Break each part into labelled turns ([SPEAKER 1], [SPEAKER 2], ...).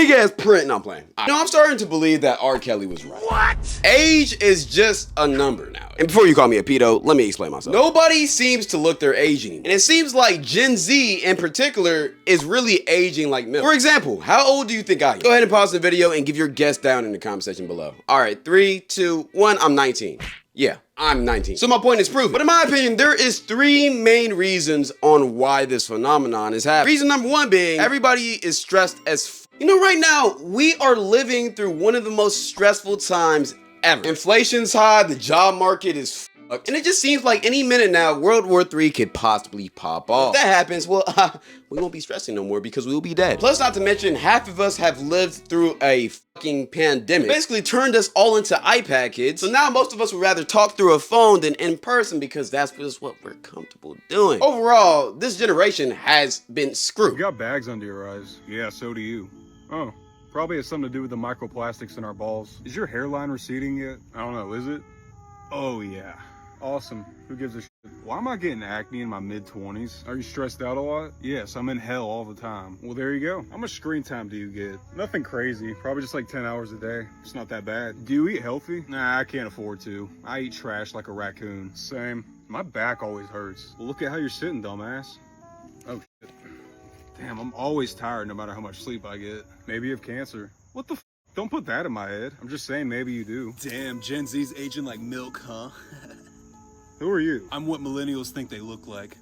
[SPEAKER 1] big ass print. No, I'm playing. I'm starting to believe that R. Kelly was right. What? Age is just a number now. And before you call me a pedo, let me explain myself. Nobody seems to look their age anymore. And it seems like Gen Z in particular is really aging like milk. For example, how old do you think I am? Go ahead and pause the video and give your guess down in the comment section below. All right, 3, 2, 1, I'm 19. Yeah, I'm 19. So my point is proven. But in my opinion, there is 3 main reasons on why this phenomenon is happening. Reason number 1 being, everybody is stressed as f. You know, right now, we are living through one of the most stressful times ever. Inflation's high, the job market is fucked, and it just seems like any minute now, World War III could possibly pop off. If that happens, well, we won't be stressing no more because we'll be dead. Plus, not to mention, half of us have lived through a fucking pandemic. Basically turned us all into iPad kids. So now most of us would rather talk through a phone than in person because that's just what we're comfortable doing. Overall, this generation has been screwed.
[SPEAKER 2] You got bags under your eyes. Yeah, so do you. Oh, probably has something to do with the microplastics in our balls. Is your hairline receding yet? I don't know, is it? Oh yeah. Awesome. Who gives a shit? Why am I getting acne in my mid-20s? Are you stressed out a lot? Yes, I'm in hell all the time. Well, there you go. How much screen time do you get? Nothing crazy. Probably just like 10 hours a day. It's not that bad. Do you eat healthy? Nah, I can't afford to. I eat trash like a raccoon. Same. My back always hurts. Well, look at how you're sitting, dumbass. Oh, shit. Damn, I'm always tired no matter how much sleep I get. Maybe you have cancer. What the f? Don't put that in my head. I'm just saying maybe you do.
[SPEAKER 3] Damn, Gen Z's aging like milk, huh?
[SPEAKER 2] Who are you?
[SPEAKER 3] I'm what millennials think they look like.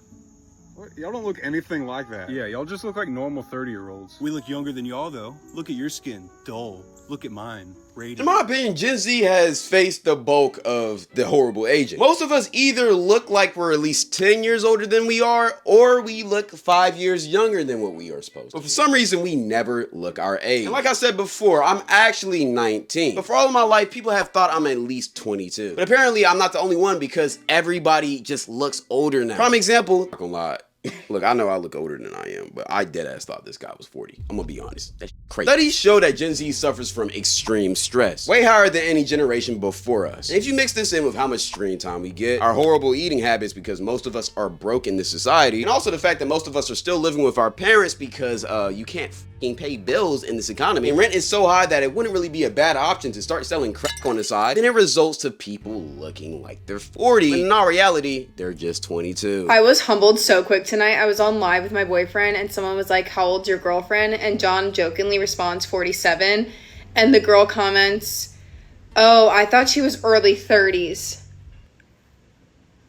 [SPEAKER 2] What? Y'all don't look anything like that. Yeah, y'all just look like normal 30-year-olds.
[SPEAKER 3] We look younger than y'all, though. Look at your skin. Dull. Look at mine. Radiant.
[SPEAKER 1] In my opinion, Gen Z has faced the bulk of the horrible aging. Most of us either look like we're at least 10 years older than we are, or we look 5 years younger than what we are supposed to. But for some reason, we never look our age. And like I said before, I'm actually 19. But for all of my life, people have thought I'm at least 22. But apparently, I'm not the only one because everybody just looks older now. Prime example, I'm not gonna lie. Look, I know I look older than I am, but I deadass thought this guy was 40. I'm gonna be honest. That's crazy. Studies show that Gen Z suffers from extreme stress, way higher than any generation before us. And if you mix this in with how much screen time we get, our horrible eating habits because most of us are broke in this society, and also the fact that most of us are still living with our parents because you can't fucking pay bills in this economy, and rent is so high that it wouldn't really be a bad option to start selling crack on the side, then it results to people looking like they're 40, when in all reality, they're just 22.
[SPEAKER 4] I was humbled so quick tonight. I was on live with my boyfriend and someone was like, how old's your girlfriend? And John jokingly responds 47. And the girl comments, oh, I thought she was early 30s.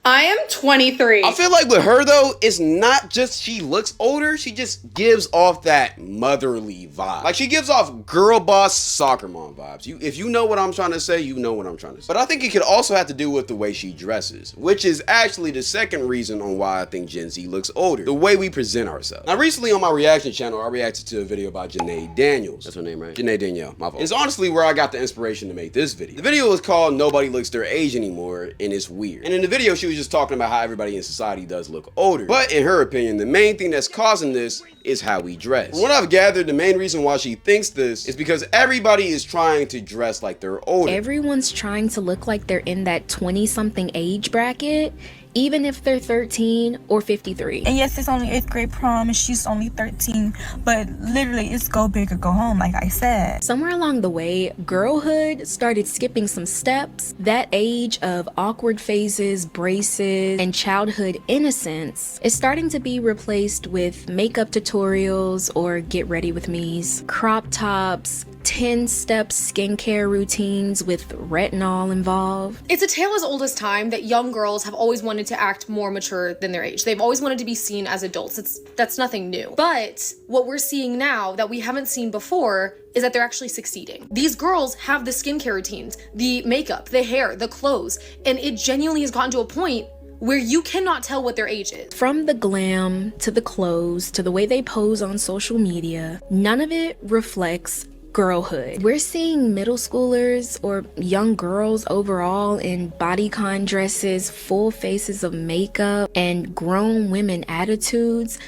[SPEAKER 4] I am 23.
[SPEAKER 1] I feel like with her though, it's not just she looks older, she just gives off that motherly vibe. Like she gives off girl boss soccer mom vibes. If you know what I'm trying to say, you know what I'm trying to say. But I think it could also have to do with the way she dresses, which is actually the second reason on why I think Gen Z looks older. The way we present ourselves. Now recently on my reaction channel, I reacted to a video by Janae Daniels. That's her name, right? Janae Danielle, my fault. It's honestly where I got the inspiration to make this video. The video was called Nobody Looks Their Age Anymore, and it's weird. And in the video, she was just talking about how everybody in society does look older. But in her opinion, the main thing that's causing this is how we dress. From what I've gathered, the main reason why she thinks this is because everybody is trying to dress like they're older.
[SPEAKER 5] Everyone's trying to look like they're in that 20-something age bracket, even if they're 13 or 53.
[SPEAKER 6] And yes, it's only 8th grade prom and she's only 13, but literally it's go big or go home, like I said.
[SPEAKER 5] Somewhere along the way, girlhood started skipping some steps. That age of awkward phases, braces, and childhood innocence is starting to be replaced with makeup tutorials or get ready with me's, crop tops, 10-step skincare routines with retinol involved.
[SPEAKER 7] It's a tale as old as time that young girls have always wanted to act more mature than their age. They've always wanted to be seen as adults. That's nothing new. But what we're seeing now that we haven't seen before is that they're actually succeeding. These girls have the skincare routines, the makeup, the hair, the clothes, and it genuinely has gotten to a point where you cannot tell what their age is.
[SPEAKER 5] From the glam to the clothes to the way they pose on social media, none of it reflects girlhood. We're seeing middle schoolers or young girls overall in bodycon dresses, full faces of makeup, and grown women attitudes,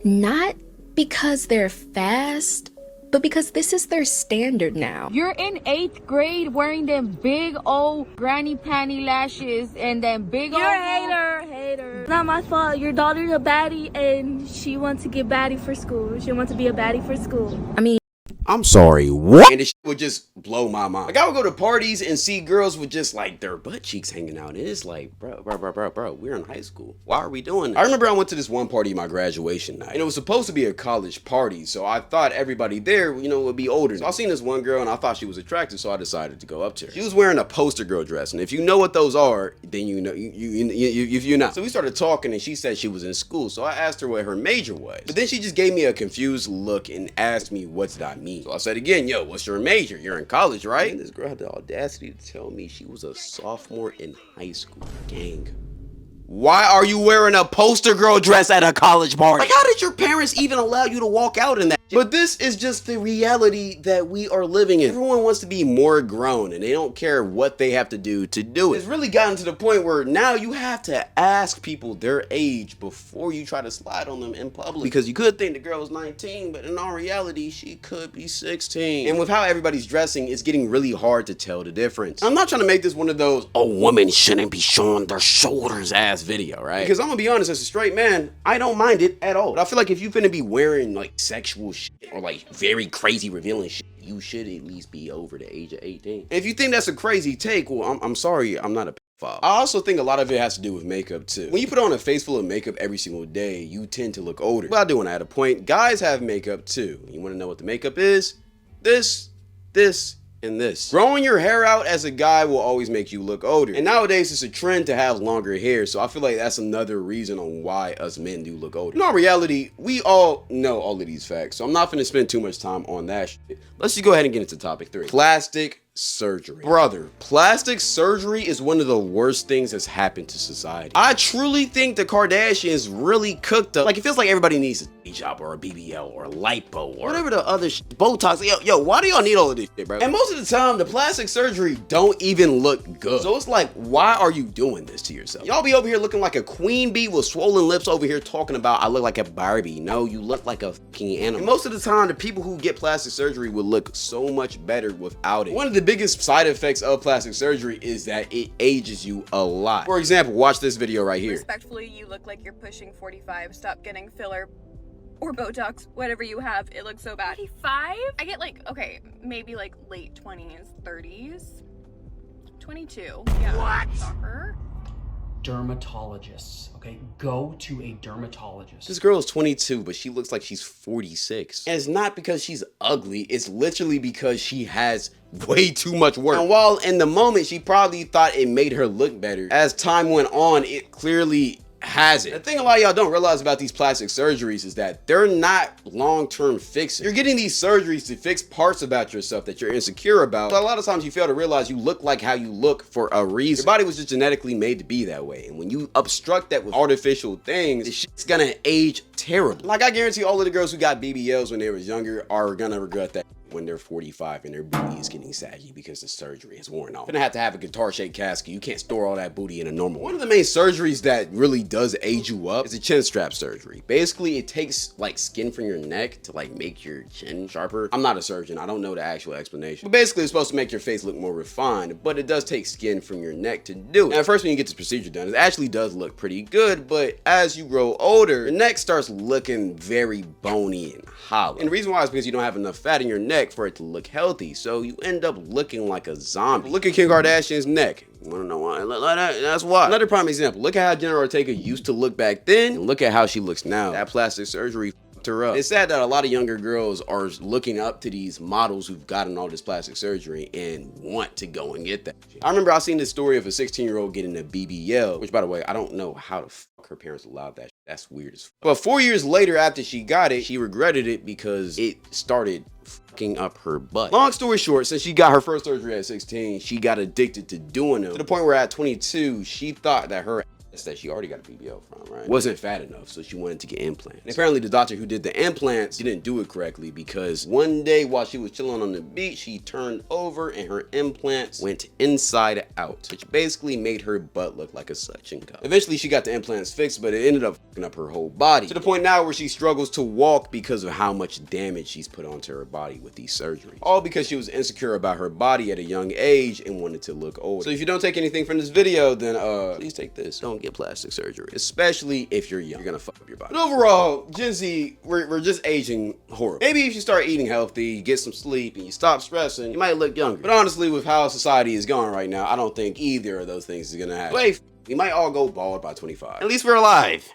[SPEAKER 5] not because they're fast, but because this is their standard now.
[SPEAKER 8] You're in 8th grade wearing them big old granny panty lashes and then big old...
[SPEAKER 9] You're a hater. Not my fault. Your daughter's a baddie and she wants to get baddie for school. She wants to be a baddie for school.
[SPEAKER 5] I mean,
[SPEAKER 1] I'm sorry, what? And this would just blow my mind. Like, I would go to parties and see girls with just like their butt cheeks hanging out. And it's like, bro, we're in high school. Why are we doing that? I remember I went to this one party, my graduation night, and it was supposed to be a college party. So I thought everybody there, you know, would be older. So I seen this one girl and I thought she was attractive. So I decided to go up to her. She was wearing a poster girl dress. And if you know what those are, then you know, if you're not. So we started talking and she said she was in school. So I asked her what her major was. But then she just gave me a confused look and asked me what did I mean. So I said again, yo, what's your major? You're in college, right? And this girl had the audacity to tell me she was a sophomore in high school. Gang. Why are you wearing a poster girl dress at a college party? Like, how did your parents even allow you to walk out in that? But this is just the reality that we are living in. Everyone wants to be more grown and they don't care what they have to do it. It's really gotten to the point where now you have to ask people their age before you try to slide on them in public. Because you could think the girl was 19, but in all reality, she could be 16. And with how everybody's dressing, it's getting really hard to tell the difference. I'm not trying to make this one of those, oh, women shouldn't be showing their shoulders ass video, right? Because I'm gonna be honest, as a straight man, I don't mind it at all. But I feel like if you finna be wearing like sexual shit or like very crazy revealing shit, you should at least be over the age of 18. And if you think that's a crazy take, well, I'm sorry, I'm not a pedophile. I also think a lot of it has to do with makeup too. When you put on a face full of makeup every single day, you tend to look older. But I do want to add a point. Guys have makeup too. You want to know what the makeup is? This, and this. Growing your hair out as a guy will always make you look older. And nowadays it's a trend to have longer hair, so I feel like that's another reason on why us men do look older. In all reality, we all know all of these facts, so I'm not gonna spend too much time on that shit. Let's just go ahead and get into topic 3. Plastic surgery. Brother, plastic surgery is one of the worst things that's happened to society. I truly think the Kardashians really cooked up. Like, it feels like everybody needs a job or a BBL or a lipo or whatever the other Botox. Yo, why do y'all need all of this shit, bro? And most of the time, the plastic surgery don't even look good. So it's like, why are you doing this to yourself? Y'all be over here looking like a queen bee with swollen lips over here talking about, I look like a Barbie. No, you look like a fucking animal. And most of the time, the people who get plastic surgery will look so much better without it. One of the biggest side effects of plastic surgery is that it ages you a lot. For example, watch this video right here.
[SPEAKER 10] Respectfully, you look like you're pushing 45. Stop getting filler or Botox, whatever you have. It looks so bad. 45? I get like, okay, maybe like late 20s, 30s. 22. Yeah. What? Soccer.
[SPEAKER 11] Dermatologists, okay? Go to a dermatologist.
[SPEAKER 1] This girl is 22, but she looks like she's 46. And it's not because she's ugly, it's literally because she has way too much work. And while in the moment she probably thought it made her look better, as time went on, it clearly hasn't. The thing a lot of y'all don't realize about these plastic surgeries is that they're not long-term fixes. You're getting these surgeries to fix parts about yourself that you're insecure about. But a lot of times you fail to realize you look like how you look for a reason. Your body was just genetically made to be that way. And when you obstruct that with artificial things, this shit's gonna age terrible. Like, I guarantee all of the girls who got BBLs when they was younger are gonna regret that when they're 45 and their booty is getting saggy because the surgery is worn off. You're gonna have to have a guitar-shaped casket. You can't store all that booty in a normal one. One of the main surgeries that really does age you up is a chin strap surgery. Basically, it takes like skin from your neck to like make your chin sharper. I'm not a surgeon. I don't know the actual explanation. But basically, it's supposed to make your face look more refined, but it does take skin from your neck to do it. And at first, when you get this procedure done, it actually does look pretty good, but as you grow older, your neck starts looking very bony and hollow. And the reason why is because you don't have enough fat in your neck for it to look healthy, so you end up looking like a zombie. Look at Kim Kardashian's neck. You wanna know why? That's why. Another prime example. Look at how Jenna Ortega used to look back then, and look at how she looks now. That plastic surgery fucked her up. It's sad that a lot of younger girls are looking up to these models who've gotten all this plastic surgery and want to go and get that shit. I remember I seen this story of a 16-year-old getting a BBL, which, by the way, I don't know how the fuck her parents allowed that shit. That's weird as fuck. But 4 years later, after she got it, she regretted it because it started fucking up her butt. Long story short, since she got her first surgery at 16, she got addicted to doing them, to the point where at 22, she thought that her ass that she already got a BBL from, right, wasn't fat enough, so she wanted to get implants. And apparently the doctor who did the implants didn't do it correctly, because one day while she was chilling on the beach, she turned over and her implants went inside out, which basically made her butt look like a suction cup. Eventually she got the implants fixed, but it ended up fucking up her whole body, to the point now where she struggles to walk because of how much damage she's put onto her body with these surgeries. All because she was insecure about her body at a young age and wanted to look old. So if you don't take anything from this video, then please take this. Don't give get plastic surgery, especially if you're young. You're gonna fuck up your body. But overall, Gen Z, we're just aging horrible. Maybe if you start eating healthy, get some sleep, and you stop stressing, you might look younger. But honestly, with how society is going right now, I don't think either of those things is gonna happen. Wait, we might all go bald by 25. At least we're alive.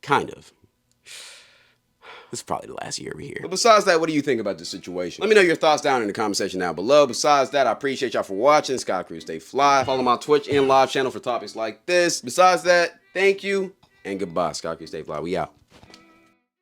[SPEAKER 1] Kind of. This is probably the last year we're here. But besides that, what do you think about this situation? Let me know your thoughts down in the comment section down below. Besides that, I appreciate y'all for watching. Sky Crew, stay fly. Follow my Twitch and live channel for topics like this. Besides that, thank you and goodbye. Sky Crew, stay fly. We out.